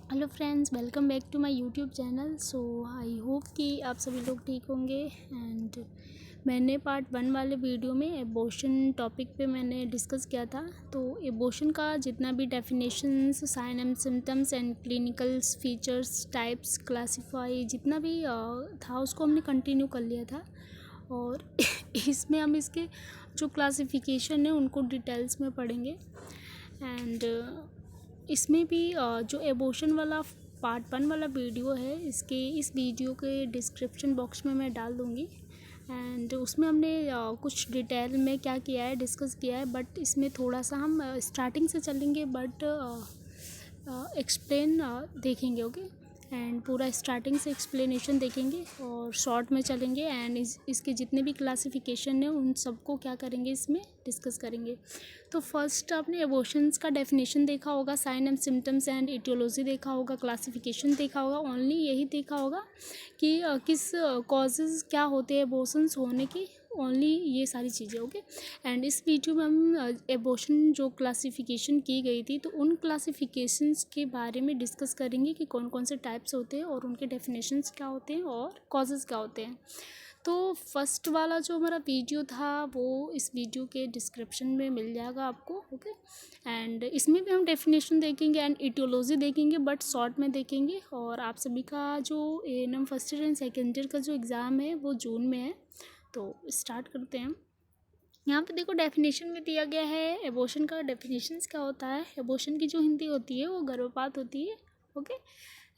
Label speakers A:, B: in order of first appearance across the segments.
A: Hello friends, welcome back to my YouTube channel. So I hope कि आप सभी लोग ठीक होंगे। एंड मैंने पार्ट 1 वाले वीडियो में एबॉर्शन टॉपिक पे मैंने डिस्कस किया था। तो एबॉर्शन का जितना भी definitions, sign and symptoms and clinical features, types, classify, जितना भी था उसको हमने कंटिन्यू कर लिया था। और इसमें हम इसके जो क्लासिफिकेशन है उनको डिटेल्स में पढ़ेंगे। एंड इसमें भी जो एबॉर्शन वाला पार्ट 1 वाला वीडियो है, इस वीडियो के डिस्क्रिप्शन बॉक्स में मैं डाल दूँगी। एंड उसमें हमने कुछ डिटेल में क्या किया है, डिस्कस किया है। बट इसमें थोड़ा सा हम स्टार्टिंग से चलेंगे, बट एक्सप्लेन देखेंगे। ओके, एंड पूरा स्टार्टिंग से एक्सप्लेनेशन देखेंगे और शॉर्ट में चलेंगे। एंड इसके जितने भी क्लासिफिकेशन है उन सबको क्या करेंगे, इसमें डिस्कस करेंगे। तो फर्स्ट आपने एबॉर्शंस का डेफिनेशन देखा होगा, sign and symptoms and aetiology देखा होगा, क्लासिफिकेशन देखा होगा। ओनली यही देखा होगा कि किस कॉजेज़ क्या होते हैं एबॉर्शंस होने की, ओनली ये सारी चीज़ें। ओके, एंड इस वीडियो में हम एबॉर्शन जो क्लासिफिकेशन की गई थी तो उन क्लासिफिकेशंस के बारे में डिस्कस करेंगे कि कौन कौन से टाइप्स होते हैं और उनके डेफिनेशंस क्या होते हैं और कॉजेज़ क्या होते हैं। तो फर्स्ट वाला जो हमारा वीडियो था वो इस वीडियो के डिस्क्रिप्शन में मिल जाएगा आपको। ओके, एंड इसमें भी हम डेफिनेशन देखेंगे एंड इटियोलॉजी देखेंगे, बट शॉर्ट में देखेंगे। और आप सभी का जो ANM first year and second year का जो एग्ज़ाम है वो जून में है। तो स्टार्ट करते हैं। यहाँ पे देखो डेफिनेशन में दिया गया है एबॉर्शन का। डेफिनेशंस क्या होता है, एबॉर्शन की जो हिंदी होती है वो गर्भपात होती है। ओके,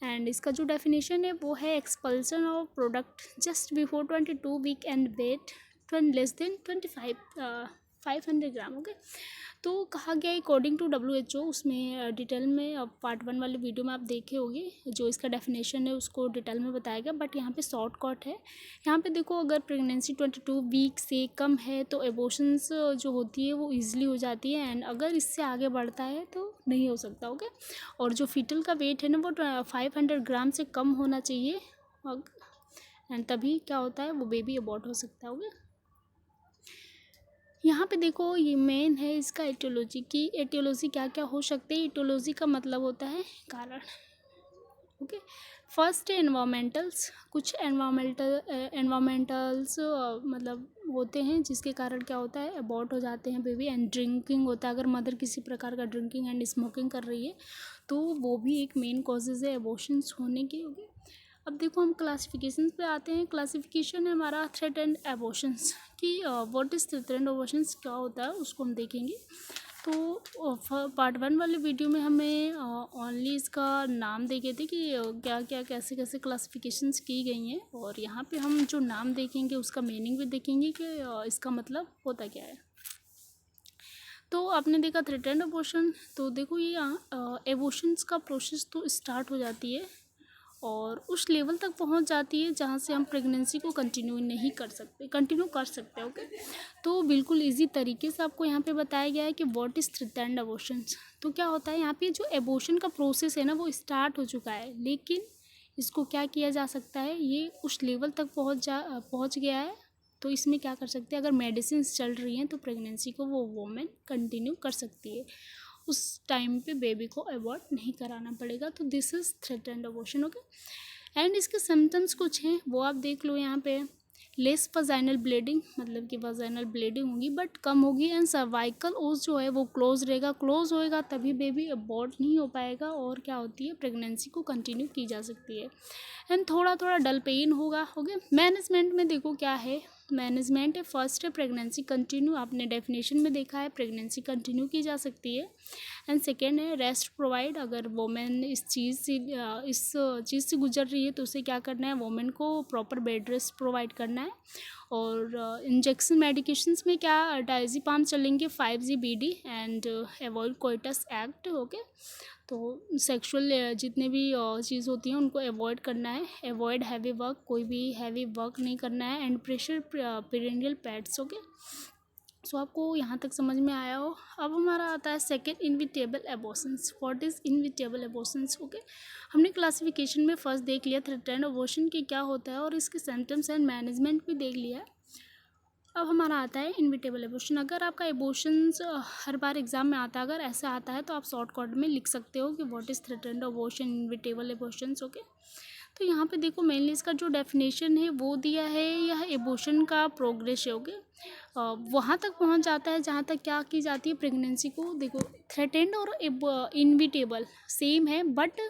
A: एंड इसका जो डेफिनेशन है वो है expulsion of product just before 22 week and weight less than 500 gram. Okay, तो कहा गया है अकॉर्डिंग टू WHO, उसमें डिटेल में पार्ट 1 वाले वीडियो में आप देखे होंगे जो इसका डेफिनेशन है उसको डिटेल में बताया गया। बट यहाँ पे शॉर्ट कट है। यहाँ पे देखो, अगर प्रेगनेंसी 22 वीक से कम है तो एबॉर्शंस जो होती है वो ईजिली हो जाती है। एंड अगर इससे आगे बढ़ता है तो नहीं हो सकता। ओके, और जो फीटल का वेट है ना वो 500 ग्राम से कम होना चाहिए। एंड तभी क्या होता है, वो बेबी अबॉर्ट हो सकता है। ओके, यहाँ पे देखो ये मेन है इसका एटियोलॉजी की। एटियोलॉजी क्या क्या हो सकते हैं, एटियोलॉजी का मतलब होता है कारण। ओके, फर्स्ट है एनवायरमेंटल्स। कुछ एनवायरमेंटल्स मतलब होते हैं जिसके कारण क्या होता है, अबॉर्ट हो जाते हैं बेबी। एंड ड्रिंकिंग होता है, अगर मदर किसी प्रकार का ड्रिंकिंग एंड स्मोकिंग कर रही है तो वो भी एक मेन कॉजेज़ है एबॉर्शंस होने की। ओके, अब देखो हम क्लासिफिकेशंस पे आते हैं। क्लासिफिकेशन है हमारा थ्रेट एंड एबॉर्शंस की। What is threat and abortions क्या होता है उसको हम देखेंगे। तो पार्ट 1 वाले वीडियो में हमें ओनली इसका नाम देखे थे कि क्या क्या कैसे कैसे क्लासिफिकेशंस की गई हैं। और यहाँ पे हम जो नाम देखेंगे उसका मीनिंग भी देखेंगे कि इसका मतलब होता क्या है। तो आपने देखा थ्रेट एंड एबॉर्शन, तो देखो ये एबॉर्शंस का प्रोसेस तो स्टार्ट हो जाती है और उस लेवल तक पहुंच जाती है जहां से हम प्रेगनेंसी को कंटिन्यू कर सकते हैं। ओके, तो बिल्कुल इजी तरीके से आपको यहाँ पे बताया गया है कि what is threat and abortions. तो क्या होता है, यहाँ पे जो एबॉर्शन का प्रोसेस है ना वो स्टार्ट हो चुका है, लेकिन इसको क्या किया जा सकता है, ये उस लेवल तक पहुँच गया है। तो इसमें क्या कर सकते हैं, अगर मेडिसिन चल रही हैं तो प्रेगनेंसी को वो वोमेन कंटिन्यू कर सकती है, उस टाइम पे बेबी को अबॉर्ट नहीं कराना पड़ेगा। तो this is threat and abortion. Okay, and इसके सिम्टम्स कुछ हैं वो आप देख लो यहाँ पे। लेस वजाइनल ब्लीडिंग, मतलब कि वजाइनल ब्लीडिंग होगी बट कम होगी। एंड सर्वाइकल ओस जो है वो क्लोज रहेगा, क्लोज होएगा तभी बेबी अबॉर्ट नहीं हो पाएगा और क्या होती है, प्रेगनेंसी को कंटिन्यू की जा सकती है। एंड थोड़ा थोड़ा डल पेन होगा। ओके, मैनेजमेंट में देखो क्या है, मैनेजमेंट है फर्स्ट है प्रेगनेंसी कंटिन्यू, आपने डेफिनेशन में देखा है प्रेगनेंसी कंटिन्यू की जा सकती है। एंड सेकेंड है रेस्ट प्रोवाइड, अगर वोमेन इस चीज़ से गुजर रही है तो उसे क्या करना है, वोमेन को प्रॉपर बेड रेस्ट प्रोवाइड करना है। और इंजेक्शन मेडिकेशंस में क्या डायज़ेपाम चलेंगे 5G BD and avoid coitus act. Okay, तो सेक्सुअल जितने भी चीज़ होती हैं उनको अवॉइड करना है। अवॉइड हैवी वर्क, कोई भी हैवी वर्क नहीं करना है। And pressure perineal pads. Okay, so आपको यहाँ तक समझ में आया हो। अब हमारा आता है second, inevitable abortions. What is inevitable abortions. Okay, हमने क्लासिफिकेशन में फर्स्ट देख लिया थ्रेट एंड एबॉर्शन की क्या होता है और इसके सिम्टम्स एंड मैनेजमेंट भी देख लिया। अब हमारा आता है इनविटेबल एबॉर्शन। अगर आपका एबॉर्शंस हर बार एग्जाम में आता है, अगर ऐसा आता है तो आप शॉर्ट कट में लिख सकते हो कि what is threatened abortion, inevitable abortions. Okay, तो यहाँ पे देखो मेनली इसका जो डेफिनेशन है वो दिया है, यह एबॉर्शन का प्रोग्रेस है। ओके, वहाँ तक पहुँच जाता है जहाँ तक क्या की जाती है, प्रेगनेंसी को। देखो थ्रेटेंड और इनविटेबल सेम है, बट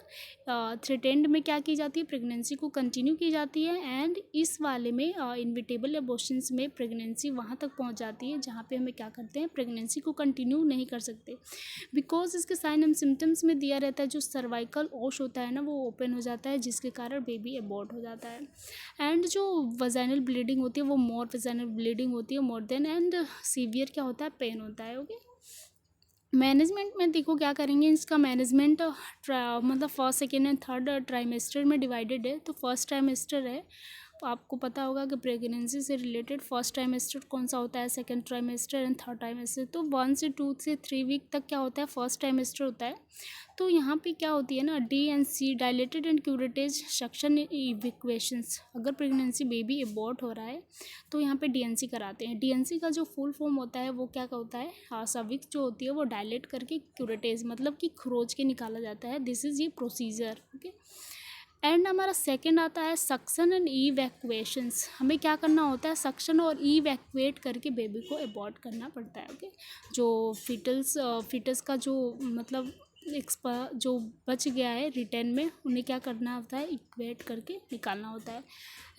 A: थ्रेटेंड में क्या की जाती है, प्रेगनेंसी को कंटिन्यू की जाती है, एंड इस वाले में इनविटेबल एबॉर्शंस में प्रेगनेंसी वहाँ तक पहुँच जाती है जहाँ पे हमें क्या करते हैं, प्रेगनेंसी को कंटिन्यू नहीं कर सकते, बिकॉज इसके साइन एंड सिम्टम्स में दिया रहता है जो सर्वाइकल ओश होता है ना, वो ओपन हो जाता है, जिसके कारण बेबी अबॉर्ट हो जाता है। एंड जो वजाइनल ब्लीडिंग होती है वो मोर वजाइनल ब्लीडिंग होती है मोर देन, एंड सीवियर क्या होता है, पेन होता है। ओके, मैनेजमेंट में देखो क्या करेंगे, इसका मैनेजमेंट मतलब first second and third trimester में डिवाइडेड है। तो फर्स्ट ट्राइमेस्टर है, तो आपको पता होगा कि प्रेगनेंसी से रिलेटेड फर्स्ट ट्राइमेस्टर कौन सा होता है, second trimester and third trimester. तो 1 से 2 से 3 वीक तक क्या होता है, फर्स्ट ट्राइमेस्टर होता है। तो यहाँ पे क्या होती है ना, DNC dilated and curettage suction evacuations. अगर प्रेगनेंसी बेबी अबॉर्ट हो रहा है तो यहाँ पे DNC कराते हैं। DNC का जो फुल फॉर्म होता है वो क्या होता है, सर्विक्स जो होती है वो डायलेट करके क्यूरेटेज मतलब कि खरोच के निकाला जाता है। दिस इज़ ये प्रोसीजर। ओके, एंड हमारा सेकंड आता है सक्शन एंड इवैक्यूएशंस। हमें क्या करना होता है, सक्शन और इवैक्यूएट करके बेबी को अबॉर्ट करना पड़ता है। ओके, जो फिटस का जो मतलब जो बच गया है रिटर्न में, उन्हें क्या करना होता है, इक्वेट करके निकालना होता है।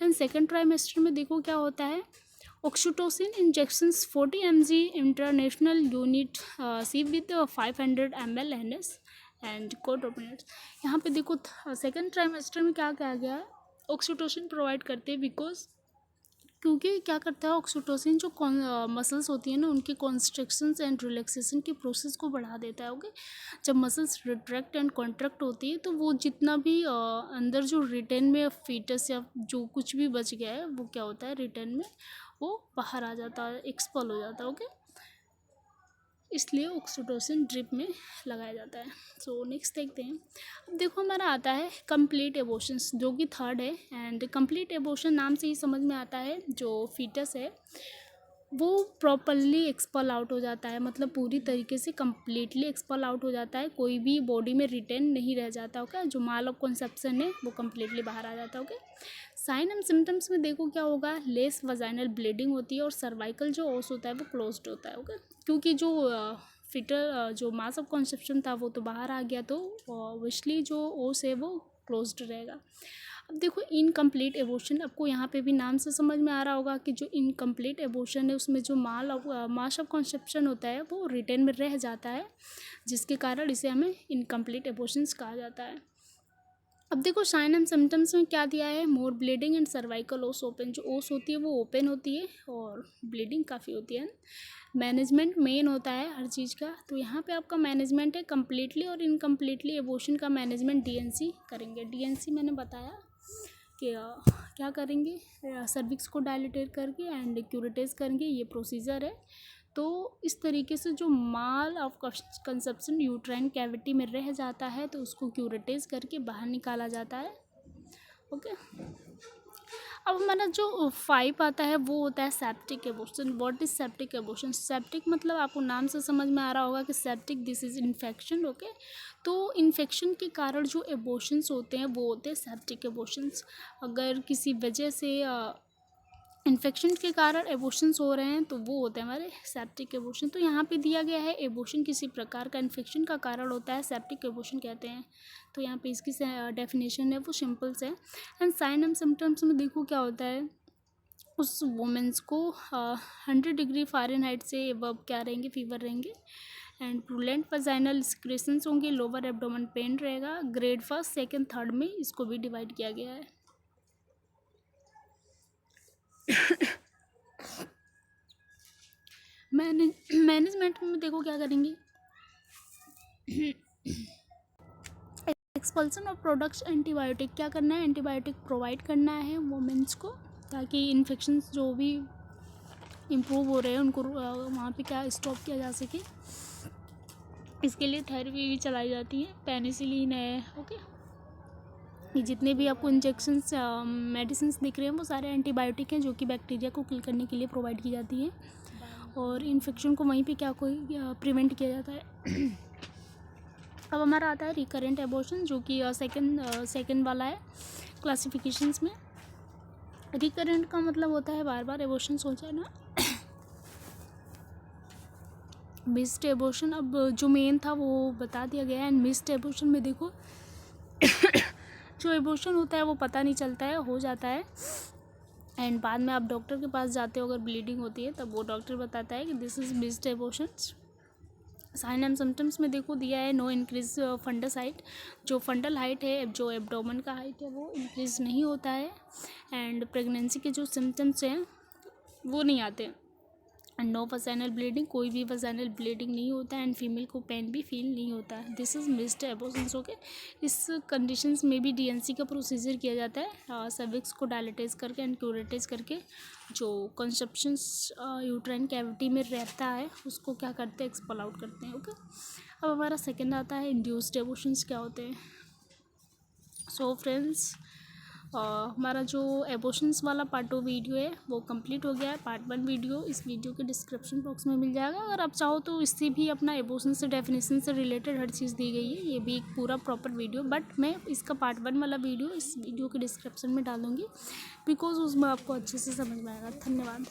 A: एंड सेकंड ट्राइमेस्टर में देखो क्या होता है, oxytocin injections 40 mg international unit सी with 500 ml NS and codominates. यहाँ पे देखो सेकंड ट्राइमेस्टर में क्या कहा गया है, ऑक्सीटोसिन प्रोवाइड करते हैं, बिकॉज क्योंकि क्या करता है ऑक्सीटोसिन जो मसल्स होती है ना, उनके कॉन्स्ट्रक्शंस एंड रिलैक्सेशन के प्रोसेस को बढ़ा देता है। ओके, जब मसल्स रिट्रैक्ट एंड कॉन्ट्रैक्ट होती है तो वो जितना भी अंदर जो रिटर्न में फीटस या जो कुछ भी बच गया है वो क्या होता है, रिटर्न में वो बाहर आ जाता है, एक्सपल हो जाता है। ओके, इसलिए ऑक्सीटोसिन ड्रिप में लगाया जाता है। सो नेक्स्ट देखते हैं। अब देखो हमारा आता है कंप्लीट एबॉर्शंस, जो कि थर्ड है। एंड कंप्लीट एबॉर्शन नाम से ही समझ में आता है जो फीटस है वो प्रॉपरली एक्सपल आउट हो जाता है, मतलब पूरी तरीके से कम्प्लीटली एक्सपल आउट हो जाता है, कोई भी बॉडी में रिटेन नहीं रह जाता। ओके, जो माल ऑफ कंसेप्शन है वो कम्प्लीटली बाहर आ जाता है। ओके, साइन एंड सिम्टम्स में देखो क्या होगा, लेस वजाइनल ब्लीडिंग होती है और सर्वाइकल जो ओस होता है वो क्लोज्ड होता है। ओके, क्योंकि जो फिटर जो मास ऑफ कंसेप्शन था वो तो बाहर आ गया, तो ऑब्वियसली जो ओस है वो क्लोज्ड रहेगा। अब देखो इनकम्प्लीट एबॉर्शन, आपको यहाँ पे भी नाम से समझ में आ रहा होगा कि जो इनकम्प्लीट एबॉर्शन है उसमें जो मास ऑफ कंसेप्शन होता है वो रिटेन में रह जाता है, जिसके कारण इसे हमें इनकम्प्लीट एबॉर्शंस कहा जाता है। अब देखो साइन एंड सिम्टम्स में क्या दिया है, मोर ब्लीडिंग एंड सर्वाइकल ओस ओपन। जो ओस होती है वो ओपन होती है और ब्लीडिंग काफ़ी होती है। मैनेजमेंट मेन होता है हर चीज़ का, तो यहाँ पे आपका मैनेजमेंट है कम्प्लीटली और इनकम्प्लीटली एबॉर्शन का मैनेजमेंट DNC करेंगे। DNC मैंने बताया कि क्या करेंगे, सर्विक्स को डायलेटेट करके एंड क्यूरेटेज करेंगे, ये प्रोसीजर है। तो इस तरीके से जो माल ऑफ कंसेप्शन यूट्राइन कैविटी में रह जाता है तो उसको क्यूरेटेज करके बाहर निकाला जाता है। ओके, अब हमारा जो 5 आता है वो होता है septic abortion. What is septic abortion, septic मतलब आपको नाम से समझ में आ रहा होगा कि septic this is infection. Okay, तो इन्फेक्शन के कारण जो एबॉर्शंस होते हैं वो होते हैं सेप्टिक एबॉर्शंस। अगर किसी वजह से इन्फेक्शन के कारण एबॉर्शंस हो रहे हैं तो वो होते हैं हमारे सेप्टिक एबॉर्शन। तो यहाँ पे दिया गया है एबॉर्शन किसी प्रकार का इन्फेक्शन का कारण होता है, सेप्टिक एबॉर्शन कहते हैं। तो यहाँ पे इसकी डेफिनेशन है वो सिंपल से। एंड साइन एंड सिम्टम्स में देखो क्या होता है, उस वुमेंस को 100 डिग्री फ़ारेनहाइट से एबव क्या रहेंगे, फीवर रहेंगे, एंड प्रूलेंट वजाइनल सिक्रेशंस होंगे, लोअर एब्डोमेन पेन रहेगा। ग्रेड 1, 2, 3 में इसको भी डिवाइड किया गया है। मैनेजमेंट में देखो क्या करेंगे, एक्सपल्सन ऑफ प्रोडक्ट्स एंटीबायोटिक, क्या करना है, एंटीबायोटिक प्रोवाइड करना है वुमेंस को, ताकि इन्फेक्शंस जो भी इम्प्रूव हो रहे हैं उनको वहाँ पे क्या स्टॉप किया जा सके। इसके लिए थेरेपी भी चलाई जाती है, पेनिसिलिन है। ओके, ये जितने भी आपको इंजेक्शंस मेडिसिन दिख रहे हैं वो सारे एंटीबायोटिक हैं जो कि बैक्टीरिया को किल करने के लिए प्रोवाइड की जाती हैं और इन्फेक्शन को वहीं पे क्या कोई प्रिवेंट किया जाता है। अब हमारा आता है रिकरेंट एबॉर्शन जो कि सेकंड वाला है क्लासिफिकेशंस में। रिकरेंट का मतलब होता है बार बार एबॉर्शंस हो जाना। मिस्ड एबॉर्शन अब जो मेन था वो बता दिया गया है। एंड मिस्ड एबॉर्शन में देखो जो एबॉर्शन होता है वो पता नहीं चलता है, हो जाता है एंड बाद में आप डॉक्टर के पास जाते हो, अगर ब्लीडिंग होती है तब वो डॉक्टर बताता है कि this is missed abortion. Sign and symptoms में देखो दिया है नो इंक्रीज फंडस हाइट, जो फंडल हाइट है जो एब्डोमेन का हाइट है वो इंक्रीज नहीं होता है एंड प्रेगनेंसी के जो सिम्टम्स हैं वो नहीं आते एंड नो वजाइनल ब्लीडिंग, कोई भी वजाइनल ब्लीडिंग नहीं होता है एंड फीमेल को पेन भी फील नहीं होता है। This is missed abortions. Okay, इस कंडीशंस में भी डीएनसी का प्रोसीजर किया जाता है सर्विक्स को डायलेटाइज करके एंड क्यूरेटाइज करके जो कंसेप्शंस यूट्राइन कैविटी में रहता है उसको क्या करते हैं, एक्सपेल आउट करते हैं। ओके, अब हमारा सेकेंड आता है इंड्यूस्ड एबॉर्शंस क्या होते हैं। सो फ्रेंड्स हमारा जो एबॉर्शंस वाला पार्ट 2 वीडियो है वो कंप्लीट हो गया है। पार्ट 1 वीडियो इस वीडियो के डिस्क्रिप्शन बॉक्स में मिल जाएगा। अगर आप चाहो तो इससे भी अपना एबॉर्शन से डेफिनेशन से रिलेटेड हर चीज़ दी गई है, ये भी एक पूरा प्रॉपर वीडियो, बट मैं इसका पार्ट 1 वाला वीडियो इस वीडियो के डिस्क्रिप्शन में डालूंगी बिकॉज उसमें आपको अच्छे से समझ में आएगा। धन्यवाद।